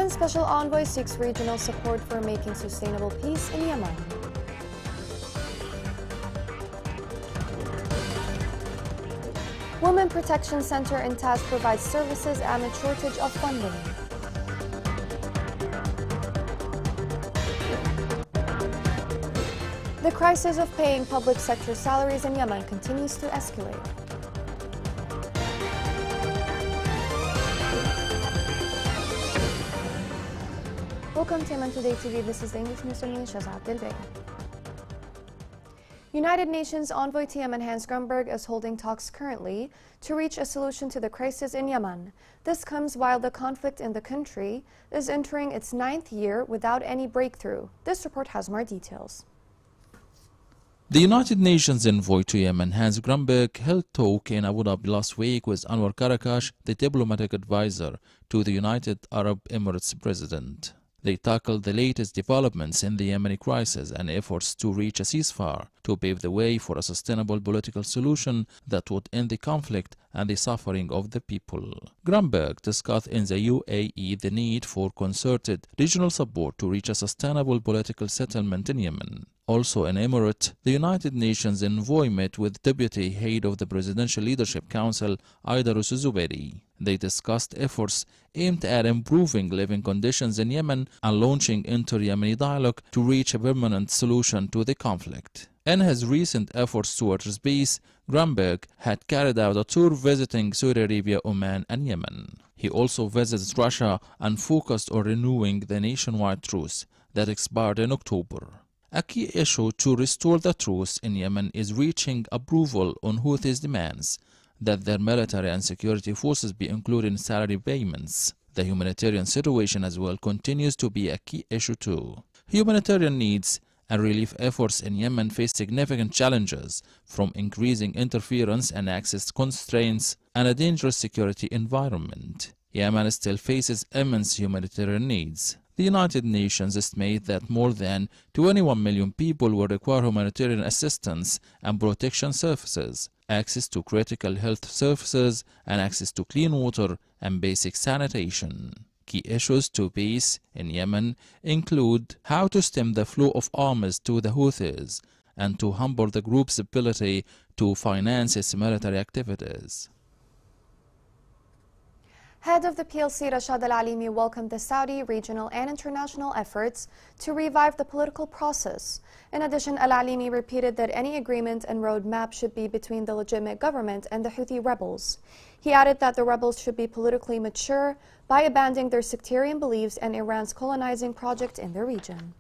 UN Special Envoy seeks regional support for making sustainable peace in Yemen. Women Protection Center in Taz provides services amid shortage of funding. The crisis of paying public sector salaries in Yemen continues to escalate. Welcome to Yemen Today TV. This is the English News News Shazad Dilbay. United Nations envoy to Yemen Hans Grunberg is holding talks currently to reach a solution to the crisis in Yemen. This comes while the conflict in the country is entering its 9th year without any breakthrough. This report has more details. The United Nations envoy to Yemen, Hans Grunberg, held talk in Abu Dhabi last week with Anwar Karakash, the diplomatic advisor to the United Arab Emirates president. They tackled the latest developments in the Yemeni crisis and efforts to reach a ceasefire to pave the way for a sustainable political solution that would end the conflict and the suffering of the people. Grunberg discussed in the UAE the need for concerted regional support to reach a sustainable political settlement in Yemen. Also in Emirates, the United Nations envoy met with Deputy Head of the Presidential Leadership Council, Aidarus Zubairi. They discussed efforts aimed at improving living conditions in Yemen and launching inter-Yemeni dialogue to reach a permanent solution to the conflict. In his recent efforts towards peace, Grunberg had carried out a tour visiting Saudi Arabia, Oman and Yemen. He also visited Russia and focused on renewing the nationwide truce that expired in October. A key issue to restore the truce in Yemen is reaching approval on Houthis' demands that their military and security forces be included in salary payments. The humanitarian situation as well continues to be a key issue too. Humanitarian needs and relief efforts in Yemen face significant challenges from increasing interference and access constraints and a dangerous security environment. Yemen still faces immense humanitarian needs. The United Nations estimate that more than 21 million people will require humanitarian assistance and protection services, access to critical health services, and access to clean water and basic sanitation. Key issues to peace in Yemen include how to stem the flow of arms to the Houthis and to hamper the group's ability to finance its military activities. Head of the PLC, Rashad Al-Alimi, welcomed the Saudi regional and international efforts to revive the political process. In addition, Al-Alimi repeated that any agreement and roadmap should be between the legitimate government and the Houthi rebels. He added that the rebels should be politically mature by abandoning their sectarian beliefs and Iran's colonizing project in the region.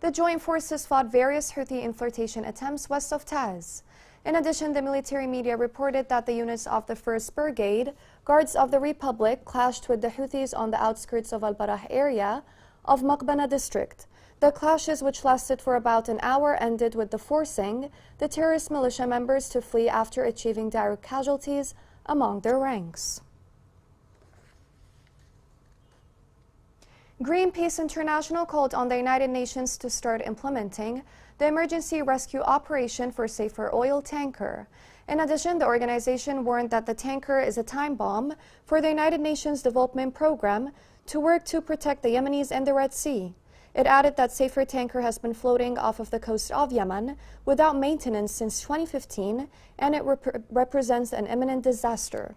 The joint forces fought various Houthi infiltration attempts west of Taz. In addition, the military media reported that the units of the 1st Brigade, Guards of the Republic, clashed with the Houthis on the outskirts of Al-Barah area of Maqbana district. The clashes, which lasted for about an hour, ended with the forcing the terrorist militia members to flee after achieving direct casualties among their ranks. Greenpeace International called on the United Nations to start implementing the emergency rescue operation for Safer oil tanker. In addition, the organization warned that the tanker is a time bomb for the United Nations Development Program to work to protect the Yemenis in the Red Sea. It added that Safer tanker has been floating off of the coast of Yemen without maintenance since 2015, and it represents an imminent disaster.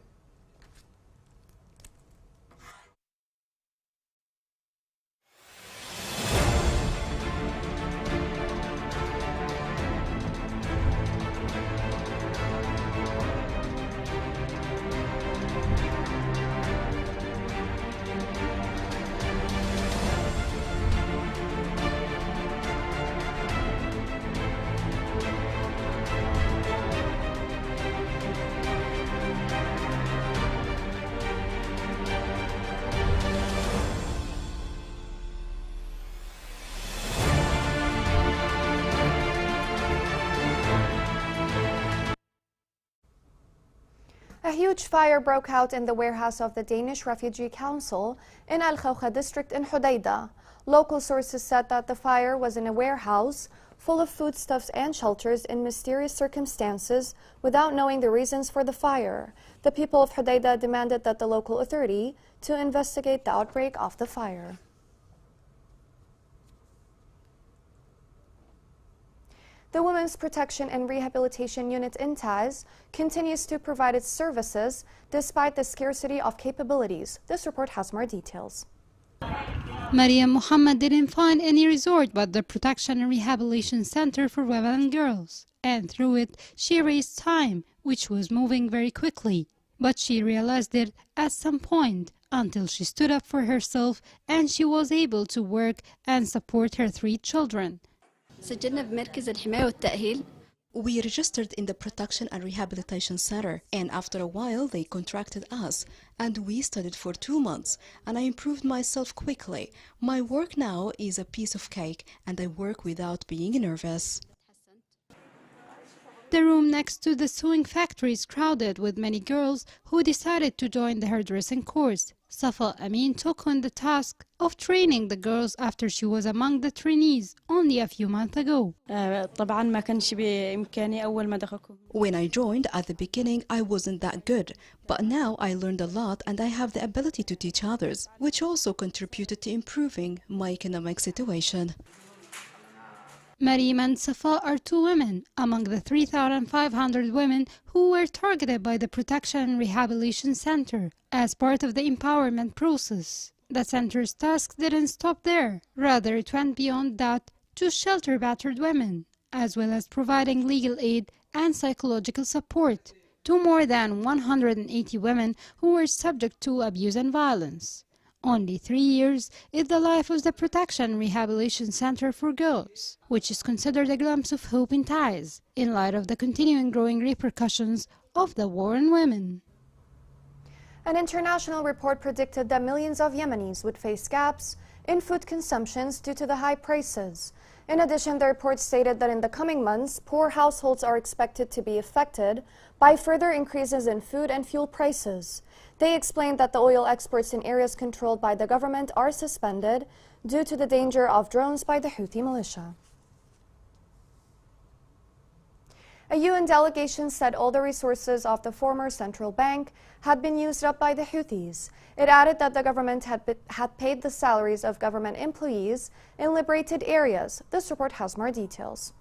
A huge fire broke out in the warehouse of the Danish Refugee Council in Al Khawkha district in Hodeidah. Local sources said that the fire was in a warehouse full of foodstuffs and shelters in mysterious circumstances without knowing the reasons for the fire. The people of Hodeidah demanded that the local authority to investigate the outbreak of the fire. The Women's Protection and Rehabilitation Unit in Taiz continues to provide its services despite the scarcity of capabilities. This report has more details. Mariam Muhammad didn't find any resort but the Protection and Rehabilitation Center for Women and Girls, and through it she raised time, which was moving very quickly. But she realized it at some point until she stood up for herself and she was able to work and support her 3 children. سجلنا بمركز الحماية والتأهيل. We registered in the Protection and Rehabilitation Center, and after a while they contracted us, and we studied for 2 months, and I improved myself quickly. My work now is a piece of cake, and I work without being nervous. The room next to the sewing factory is crowded with many girls who decided to join the hairdressing course. Safa Amin took on the task of training the girls after she was among the trainees only a few months ago. When I joined at the beginning, I wasn't that good, but now I learned a lot and I have the ability to teach others, which also contributed to improving my economic situation. Maryam and Safa are 2 women among the 3,500 women who were targeted by the Protection and Rehabilitation Center as part of the empowerment process. The center's task didn't stop there. Rather, it went beyond that to shelter battered women, as well as providing legal aid and psychological support to more than 180 women who were subject to abuse and violence. Only 3 years is the life of the Protection and Rehabilitation Center for Girls, which is considered a glimpse of hope in Taiz, in light of the continuing growing repercussions of the war on women. An international report predicted that millions of Yemenis would face gaps in food consumptions due to the high prices. In addition, the report stated that in the coming months, poor households are expected to be affected by further increases in food and fuel prices. They explained that the oil exports in areas controlled by the government are suspended due to the danger of drones by the Houthi militia. A UN delegation said all the resources of the former central bank had been used up by the Houthis. It added that the government had paid the salaries of government employees in liberated areas. This report has more details.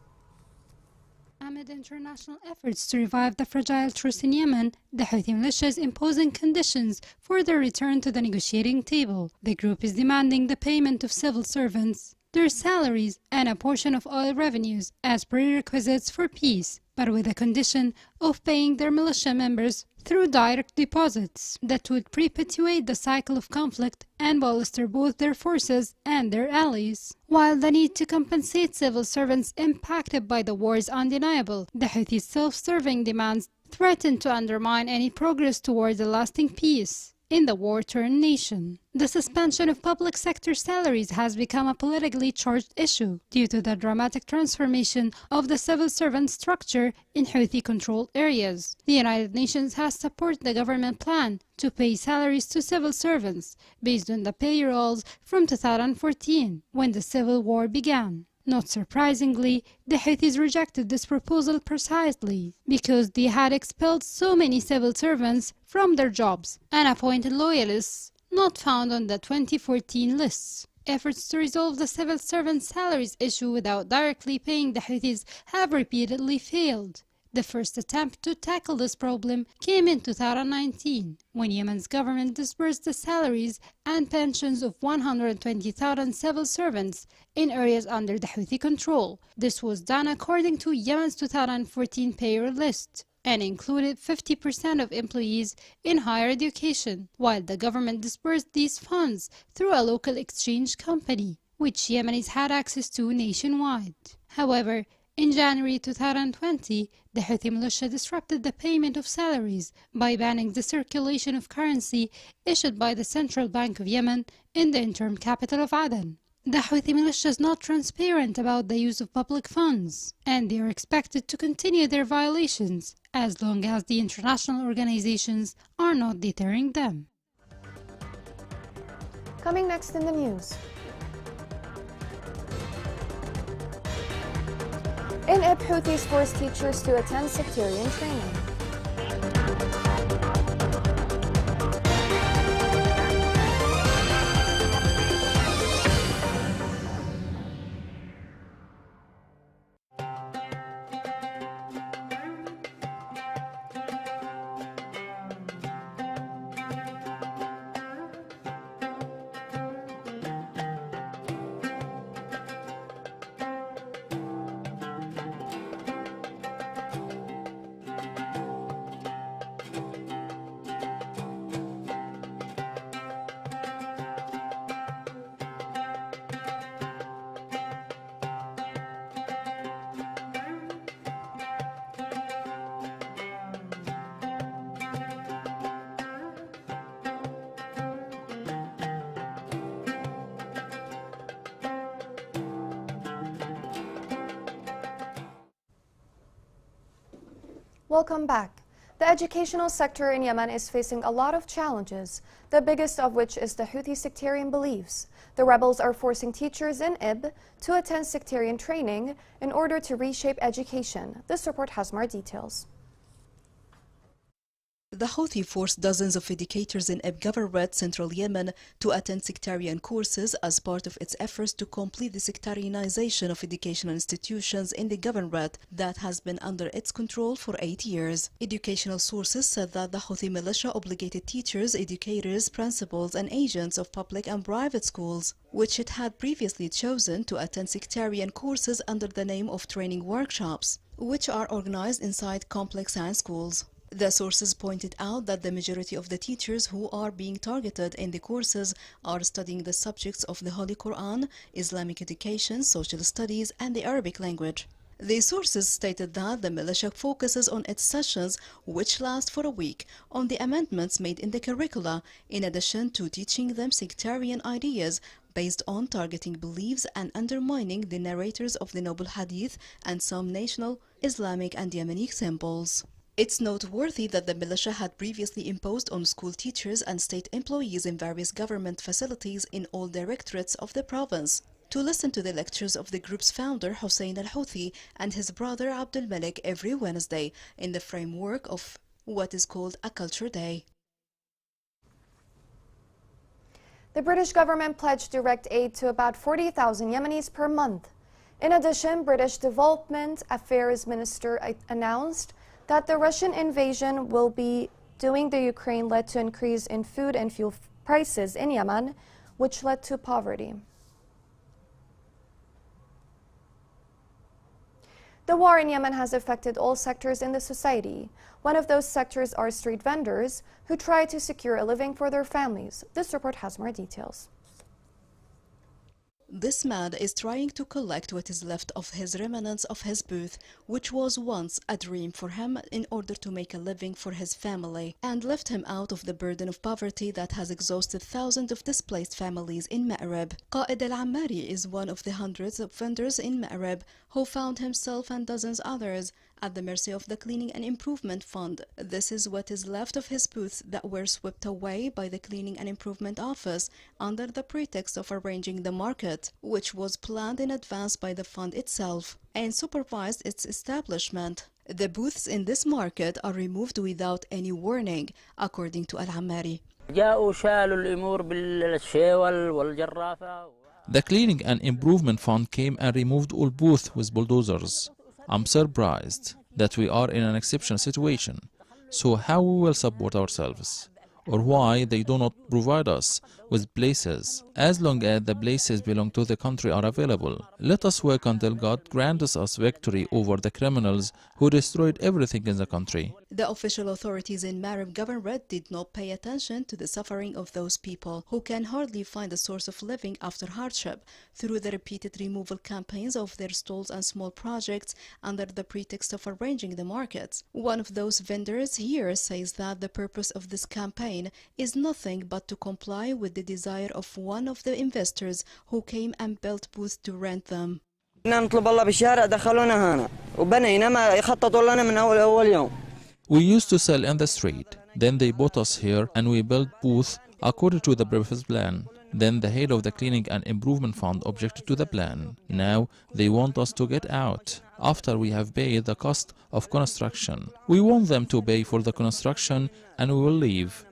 Amid international efforts to revive the fragile truce in Yemen, the Houthi militia is imposing conditions for their return to the negotiating table. The group is demanding the payment of civil servants, their salaries, and a portion of oil revenues as prerequisites for peace, but with a condition of paying their militia members through direct deposits that would perpetuate the cycle of conflict and bolster both their forces and their allies. While the need to compensate civil servants impacted by the war is undeniable, the Houthis' self-serving demands threaten to undermine any progress towards a lasting peace in the war-torn nation. The suspension of public sector salaries has become a politically charged issue due to the dramatic transformation of the civil servant structure in Houthi-controlled areas. The United Nations has supported the government plan to pay salaries to civil servants based on the payrolls from 2014, when the civil war began. Not surprisingly, the Houthis rejected this proposal precisely because they had expelled so many civil servants from their jobs and appointed loyalists not found on the 2014 lists. Efforts to resolve the civil servant salaries issue without directly paying the Houthis have repeatedly failed. The first attempt to tackle this problem came in 2019, when Yemen's government disbursed the salaries and pensions of 120,000 civil servants in areas under the Houthi control. This was done according to Yemen's 2014 payroll list and included 50% of employees in higher education, while the government disbursed these funds through a local exchange company, which Yemenis had access to nationwide. However, in January 2020, the Houthi militia disrupted the payment of salaries by banning the circulation of currency issued by the Central Bank of Yemen in the interim capital of Aden. The Houthi militia is not transparent about the use of public funds, and they are expected to continue their violations as long as the international organizations are not deterring them. Coming next in the news. In Ib, Houthis force teachers to attend sectarian training. Welcome back. The educational sector in Yemen is facing a lot of challenges, the biggest of which is the Houthi sectarian beliefs. The rebels are forcing teachers in Ib to attend sectarian training in order to reshape education. This report has more details. The Houthi forced dozens of educators in Ib Governorate, central Yemen, to attend sectarian courses as part of its efforts to complete the sectarianization of educational institutions in the governorate that has been under its control for 8 years. Educational sources said that the Houthi militia obligated teachers, educators, principals, and agents of public and private schools, which it had previously chosen, to attend sectarian courses under the name of training workshops, which are organized inside complex science schools. The sources pointed out that the majority of the teachers who are being targeted in the courses are studying the subjects of the Holy Quran, Islamic education, social studies, and the Arabic language. The sources stated that the militia focuses on its sessions, which last for a week, on the amendments made in the curricula, in addition to teaching them sectarian ideas based on targeting beliefs and undermining the narrators of the Noble Hadith and some national Islamic and Yemeni symbols. It's noteworthy that the militia had previously imposed on school teachers and state employees in various government facilities in all directorates of the province to listen to the lectures of the group's founder Hussein al-Houthi and his brother Abdul Malik every Wednesday in the framework of what is called a culture day. The British government pledged direct aid to about 40,000 Yemenis per month. In addition, British Development Affairs Minister announced that the Russian invasion will be doing the Ukraine led to increase in food and fuel prices in Yemen, which led to poverty. The war in Yemen has affected all sectors in the society. One of those sectors are street vendors who try to secure a living for their families. This report has more details. This man is trying to collect what is left of his remnants of his booth, which was once a dream for him in order to make a living for his family and lift him out of the burden of poverty that has exhausted thousands of displaced families in Ma'rib. Qaid al-Ammari is one of the hundreds of vendors in Ma'rib who found himself and dozens others at the mercy of the Cleaning and Improvement Fund. This is what is left of his booths that were swept away by the Cleaning and Improvement Office under the pretext of arranging the market, which was planned in advance by the fund itself and supervised its establishment. The booths in this market are removed without any warning, according to Al-Ammari. The Cleaning and Improvement Fund came and removed all booths with bulldozers. I'm surprised that we are in an exceptional situation. So how we will support ourselves? Or why they do not provide us with places? As long as the places belong to the country are available, let us work until God grants us victory over the criminals who destroyed everything in the country. The official authorities in Ma'rib Governorate did not pay attention to the suffering of those people who can hardly find a source of living after hardship through the repeated removal campaigns of their stalls and small projects under the pretext of arranging the markets. One of those vendors here says that the purpose of this campaign is nothing but to comply with the desire of one of the investors who came and built booths to rent them. We used to sell in the street, then they bought us here and we built booths according to the previous plan. Then the head of the Cleaning and Improvement Fund objected to the plan. Now they want us to get out. after we have paid the cost of construction. We want them to pay for the construction and we will leave.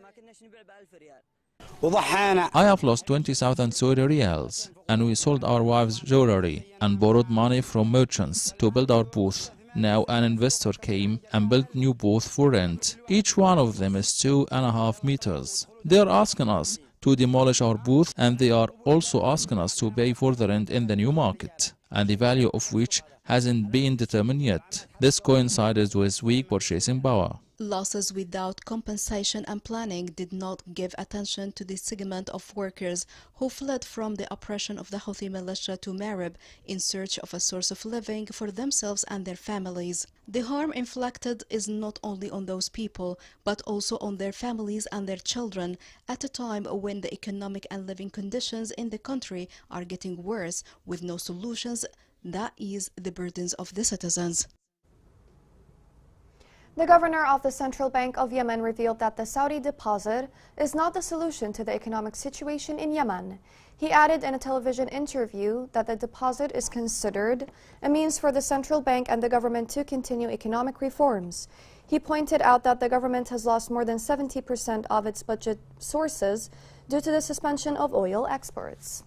I have lost 20,000 Saudi riyals, and we sold our wives' jewelry and borrowed money from merchants to build our booth. Now an investor came and built new booth for rent. Each one of them is 2.5 meters. They are asking us to demolish our booth, and they are also asking us to pay for the rent in the new market, and the value of which hasn't been determined yet. This coincides with weak purchasing power. Losses without compensation and planning did not give attention to the segment of workers who fled from the oppression of the Houthi militia to Marib in search of a source of living for themselves and their families. The harm inflicted is not only on those people, but also on their families and their children at a time when the economic and living conditions in the country are getting worse with no solutions that ease the burdens of the citizens. The governor of the Central Bank of Yemen revealed that the Saudi deposit is not the solution to the economic situation in Yemen. He added in a television interview that the deposit is considered a means for the central bank and the government to continue economic reforms. He pointed out that the government has lost more than 70% of its budget sources due to the suspension of oil exports.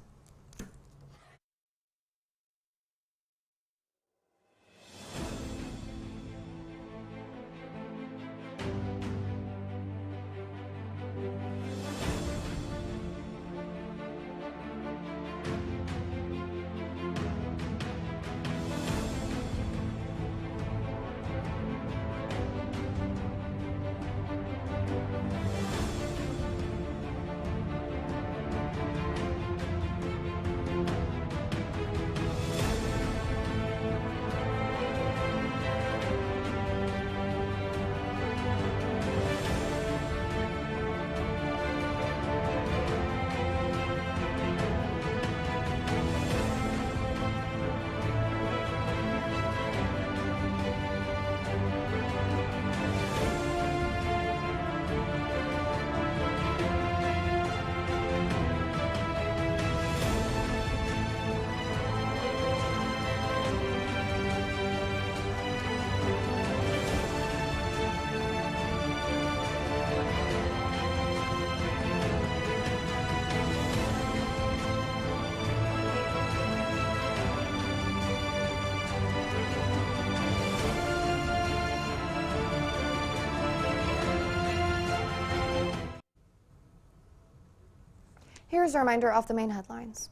Here's a reminder of the main headlines.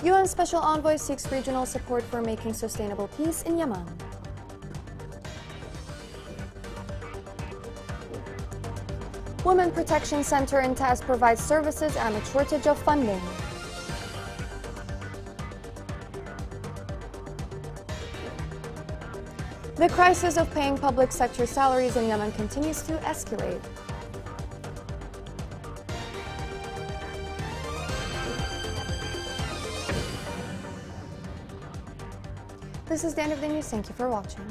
UN Special Envoy seeks regional support for making sustainable peace in Yemen. Women Protection Center in Taz provides services amid shortage of funding. The crisis of paying public sector salaries in Yemen continues to escalate. This is the end of the news. Thank you for watching.